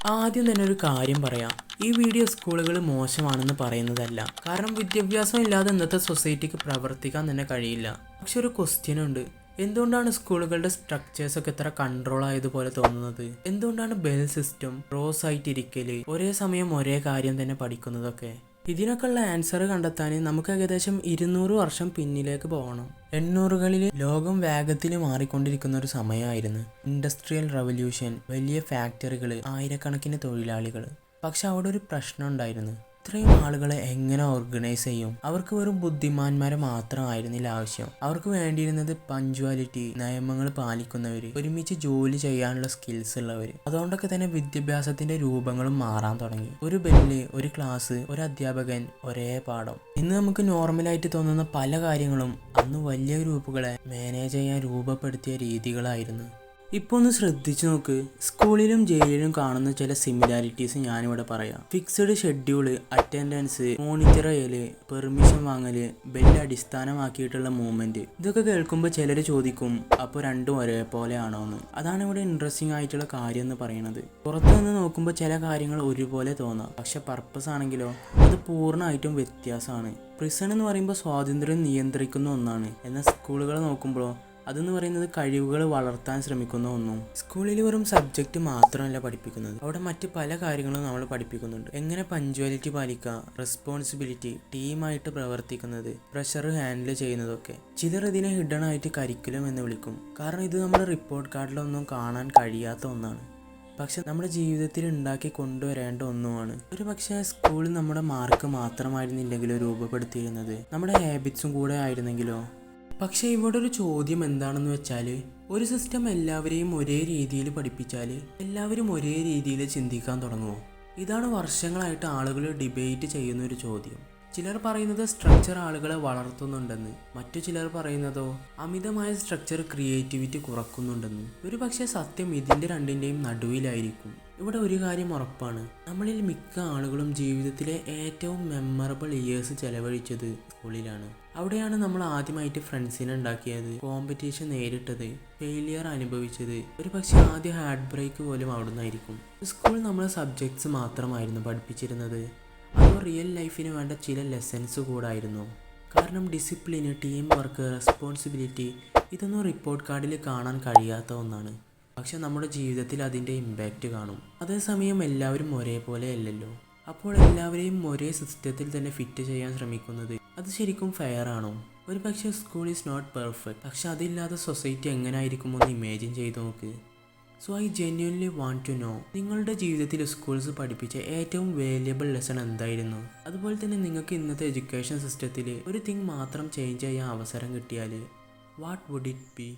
ആദ്യം തന്നെ ഒരു കാര്യം പറയാം. ഈ വീഡിയോ സ്കൂളുകൾ മോശമാണെന്ന് പറയുന്നതല്ല. കാരണം വിദ്യാഭ്യാസം ഇല്ലാതെ ഇന്നത്തെ സൊസൈറ്റിക്ക് പ്രവർത്തിക്കാൻ തന്നെ കഴിയില്ല. പക്ഷെ ഒരു ക്വസ്റ്റ്യൻ ഉണ്ട്. എന്തുകൊണ്ടാണ് സ്കൂളുകളുടെ സ്ട്രക്ചേഴ്സ് ഒക്കെ ഇത്ര കൺട്രോൾ ആയതുപോലെ തോന്നുന്നത്? എന്തുകൊണ്ടാണ് ബെൽ സിസ്റ്റം, റോസ് ആയിട്ടിരിക്കല്, ഒരേ സമയം ഒരേ കാര്യം തന്നെ പഠിക്കുന്നതൊക്കെ? ഇതിനൊക്കെയുള്ള ആൻസർ കണ്ടെത്താൻ നമുക്ക് ഏകദേശം 200 വർഷം പിന്നിലേക്ക് പോകണം. 800-കളിൽ ലോകം വേഗത്തിൽ മാറിക്കൊണ്ടിരിക്കുന്ന ഒരു സമയമായിരുന്നു. ഇൻഡസ്ട്രിയൽ റവല്യൂഷൻ, വലിയ ഫാക്ടറികൾ, ആയിരക്കണക്കിന് തൊഴിലാളികൾ. പക്ഷെ അവിടെ ഒരു പ്രശ്നം ഉണ്ടായിരുന്നു. ഇത്രയും ആളുകളെ എങ്ങനെ ഓർഗനൈസ് ചെയ്യും? അവർക്ക് വെറും ബുദ്ധിമാന്മാരെ മാത്രമായിരുന്നില്ല ആവശ്യം. അവർക്ക് വേണ്ടിയിരുന്നത് പഞ്ച്വാലിറ്റി, നിയമങ്ങൾ പാലിക്കുന്നവർ, ഒരുമിച്ച് ജോലി ചെയ്യാനുള്ള സ്കിൽസ് ഉള്ളവർ. അതുകൊണ്ടൊക്കെ തന്നെ വിദ്യാഭ്യാസത്തിന്റെ രൂപങ്ങളും മാറാൻ തുടങ്ങി. ഒരു ബെല്ല്, ഒരു ക്ലാസ്, ഒരു അധ്യാപകൻ, ഒരേ പാഠം. ഇന്ന് നമുക്ക് നോർമലായിട്ട് തോന്നുന്ന പല കാര്യങ്ങളും അന്ന് വലിയ ഗ്രൂപ്പുകളെ മാനേജ് ചെയ്യാൻ രൂപപ്പെടുത്തിയ രീതികളായിരുന്നു. ഇപ്പോൾ ഒന്ന് ശ്രദ്ധിച്ചു നോക്ക്. സ്കൂളിലും ജയിലിലും കാണുന്ന ചില സിമിലാരിറ്റീസ് ഞാനിവിടെ പറയാം. ഫിക്സഡ് ഷെഡ്യൂള്, അറ്റൻഡൻസ്, മോണിറ്റർ ചെയ്യല്, പെർമിഷൻ വാങ്ങല്, ബെല്ല് അടിസ്ഥാനമാക്കിയിട്ടുള്ള മൂവ്മെന്റ്. ഇതൊക്കെ കേൾക്കുമ്പോൾ ചിലർ ചോദിക്കും, അപ്പോൾ രണ്ടും ഒരേപോലെ ആണോ എന്ന്. അതാണ് ഇവിടെ ഇൻട്രസ്റ്റിംഗ് ആയിട്ടുള്ള കാര്യം എന്ന് പറയുന്നത്. പുറത്തു നിന്ന് നോക്കുമ്പോൾ ചില കാര്യങ്ങൾ ഒരുപോലെ തോന്നാം, പക്ഷെ പർപ്പസ് ആണെങ്കിലോ അത് പൂർണ്ണമായിട്ടും വ്യത്യാസമാണ്. പ്രിസൺ എന്ന് പറയുമ്പോൾ സ്വാതന്ത്ര്യം നിയന്ത്രിക്കുന്ന ഒന്നാണ്. എന്നാൽ സ്കൂളുകൾ നോക്കുമ്പോഴോ അതെന്ന് പറയുന്നത് കഴിവുകൾ വളർത്താൻ ശ്രമിക്കുന്ന ഒന്നും. സ്കൂളിൽ വെറും സബ്ജക്റ്റ് മാത്രമല്ല പഠിപ്പിക്കുന്നത്, അവിടെ മറ്റ് പല കാര്യങ്ങളും നമ്മൾ പഠിപ്പിക്കുന്നുണ്ട്. എങ്ങനെ പഞ്ച്വാലിറ്റി പാലിക്കുക, റെസ്പോൺസിബിലിറ്റി, ടീമായിട്ട് പ്രവർത്തിക്കുന്നത്, പ്രഷർ ഹാൻഡിൽ ചെയ്യുന്നതൊക്കെ. ചിലർ ഇതിനെ ഹിഡൻ ആയിട്ട് കരിക്കുലം എന്ന് വിളിക്കും. കാരണം ഇത് നമ്മുടെ റിപ്പോർട്ട് കാർഡിലൊന്നും കാണാൻ കഴിയാത്ത ഒന്നാണ്, പക്ഷെ നമ്മുടെ ജീവിതത്തിൽ ഉണ്ടാക്കി കൊണ്ടുവരേണ്ട ഒന്നുമാണ്. ഒരു പക്ഷേ സ്കൂളിൽ നമ്മുടെ മാർക്ക് മാത്രമായിരുന്നില്ലെങ്കിലോ രൂപപ്പെടുത്തിയിരുന്നത്, നമ്മുടെ ഹാബിറ്റ്സും കൂടെ ആയിരുന്നെങ്കിലോ. പക്ഷേ ഇവിടെ ഒരു ചോദ്യം എന്താണെന്ന് വെച്ചാൽ, ഒരു സിസ്റ്റം എല്ലാവരെയും ഒരേ രീതിയിൽ പഠിപ്പിച്ചാൽ എല്ലാവരും ഒരേ രീതിയിൽ ചിന്തിക്കാൻ തുടങ്ങുമോ? ഇതാണ് വർഷങ്ങളായിട്ട് ആളുകൾ ഡിബേറ്റ് ചെയ്യുന്ന ഒരു ചോദ്യം. ചിലർ പറയുന്നത് സ്ട്രക്ചർ ആളുകളെ വളർത്തുന്നുണ്ടെന്ന്, മറ്റു ചിലർ പറയുന്നതോ അമിതമായ സ്ട്രക്ചർ ക്രിയേറ്റിവിറ്റി കുറക്കുന്നുണ്ടെന്ന്. ഒരു പക്ഷേ സത്യം ഇതിൻ്റെ രണ്ടിൻ്റെയും നടുവിലായിരിക്കും. ഇവിടെ ഒരു കാര്യം ഉറപ്പാണ്, നമ്മളിൽ മിക്ക ആളുകളും ജീവിതത്തിലെ ഏറ്റവും മെമ്മറബിൾ ഇയേഴ്സ് ചെലവഴിച്ചത് സ്കൂളിലാണ്. അവിടെയാണ് നമ്മൾ ആദ്യമായിട്ട് ഫ്രണ്ട്സിനെ ഉണ്ടാക്കിയത്, കോമ്പറ്റീഷൻ നേരിട്ടത്, ഫെയിലിയർ അനുഭവിച്ചത്. ഒരു പക്ഷേ ആദ്യ ഹാർട്ട് ബ്രേക്ക് പോലും അവിടെ നിന്നായിരിക്കും. സ്കൂൾ നമ്മളെ സബ്ജക്ട്സ് മാത്രമായിരുന്നു പഠിപ്പിച്ചിരുന്നത്, അതോ റിയൽ ലൈഫിന് വേണ്ട ചില ലെസൺസ് കൂടായിരുന്നു? കാരണം ഡിസിപ്ലിന്, ടീം വർക്ക്, റെസ്പോൺസിബിലിറ്റി ഇതൊന്നും റിപ്പോർട്ട് കാർഡിൽ കാണാൻ കഴിയാത്ത ഒന്നാണ്. പക്ഷെ നമ്മുടെ ജീവിതത്തിൽ അതിൻ്റെ ഇമ്പാക്റ്റ് കാണും. അതേസമയം എല്ലാവരും ഒരേപോലെ അല്ലല്ലോ. അപ്പോൾ എല്ലാവരെയും ഒരേ സിസ്റ്റത്തിൽ തന്നെ ഫിറ്റ് ചെയ്യാൻ ശ്രമിക്കുന്നത് അത് ശരിക്കും ഫെയർ ആണോ? ഒരു പക്ഷേ സ്കൂൾ ഈസ് നോട്ട് പെർഫെക്റ്റ്, പക്ഷെ അതില്ലാതെ സൊസൈറ്റി എങ്ങനെ ആയിരിക്കും എന്ന് ഇമാജിൻ ചെയ്ത് നോക്ക്. So I genuinely want to know, നിങ്ങളുടെ ജീവിതത്തിൽ സ്കൂൾസ് പഠിപ്പിച്ച ഏറ്റവും വാല്യബിൾ ലെസൺ എന്തായിരുന്നു? അതുപോലെ തന്നെ നിങ്ങൾക്ക് ഇന്നത്തെ എഡ്യൂക്കേഷൻ സിസ്റ്റത്തിൽ ഒരു തിങ് മാത്രം ചേഞ്ച് ചെയ്യാൻ അവസരം കിട്ടിയാൽ വാട്ട് വുഡ് ഇറ്റ് ബി?